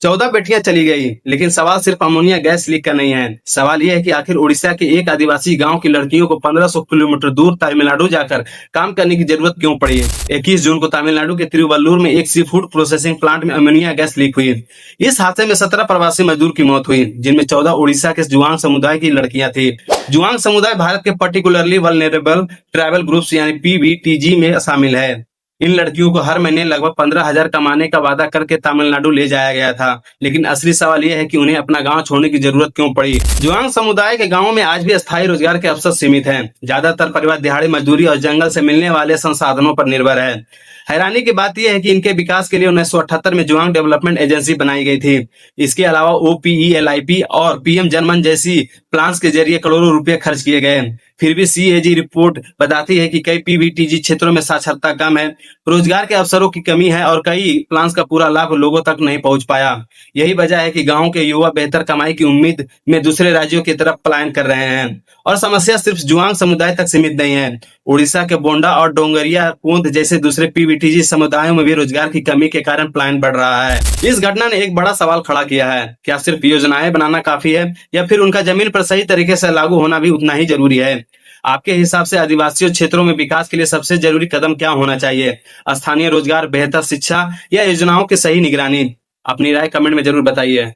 14 बेटियां चली गई, लेकिन सवाल सिर्फ अमोनिया गैस लीक का नहीं है। सवाल यह है कि आखिर उड़ीसा के एक आदिवासी गांव की लड़कियों को 1500 किलोमीटर दूर तमिलनाडु जाकर काम करने की जरूरत क्यों पड़ी? 21 जून को तमिलनाडु के तिरुवल्लुर में एक सी फूड प्रोसेसिंग प्लांट में अमोनिया गैस लीक हुई। इस हादसे में 17 प्रवासी मजदूर की मौत हुई, जिनमें 14 उड़ीसा के जुआंग समुदाय की लड़कियां थी। जुआंग समुदाय भारत के पर्टिकुलरली वल्नरेबल ट्राइबल ग्रुप्स यानी पीवीटीजी में शामिल है। इन लड़कियों को हर महीने लगभग 15,000 कमाने का वादा करके तमिलनाडु ले जाया गया था, लेकिन असली सवाल यह है कि उन्हें अपना गांव छोड़ने की जरूरत क्यों पड़ी। जुआंग समुदाय के गांवों में आज भी अस्थायी रोजगार के अवसर सीमित हैं। ज्यादातर परिवार दिहाड़ी मजदूरी और जंगल से मिलने वाले संसाधनों पर निर्भर है। हैरानी की बात यह है कि इनके विकास के लिए 1978 में जुआंग डेवलपमेंट एजेंसी बनाई गई थी। इसके अलावा ओपीईएलआईपी और पीएम जनमन जैसी प्लान्स के जरिए करोड़ों रुपए खर्च किए गए। फिर भी सीएजी रिपोर्ट बताती है कि कई पीवीटीजी क्षेत्रों में साक्षरता कम है, रोजगार के अवसरों की कमी है और कई प्लान्स का पूरा लाभ लोगों तक नहीं पहुंच पाया। यही वजह है कि गांव के युवा बेहतर कमाई की उम्मीद में दूसरे राज्यों की तरफ पलायन कर रहे हैं। और समस्या सिर्फ जुआंग समुदाय तक सीमित नहीं है। उड़ीसा के बोंडा और डोंगरिया कोंद जैसे दूसरे पीवीटीजी समुदायों में भी रोजगार की कमी के कारण पलायन बढ़ रहा है। इस घटना ने एक बड़ा सवाल खड़ा किया है, क्या सिर्फ योजनाएं बनाना काफी है या फिर उनका जमीन पर सही तरीके से लागू होना भी उतना ही जरूरी है? आपके हिसाब से आदिवासी क्षेत्रों में विकास के लिए सबसे जरूरी कदम क्या होना चाहिए? स्थानीय रोजगार, बेहतर शिक्षा या योजनाओं की सही निगरानी? अपनी राय कमेंट में जरूर बताइए।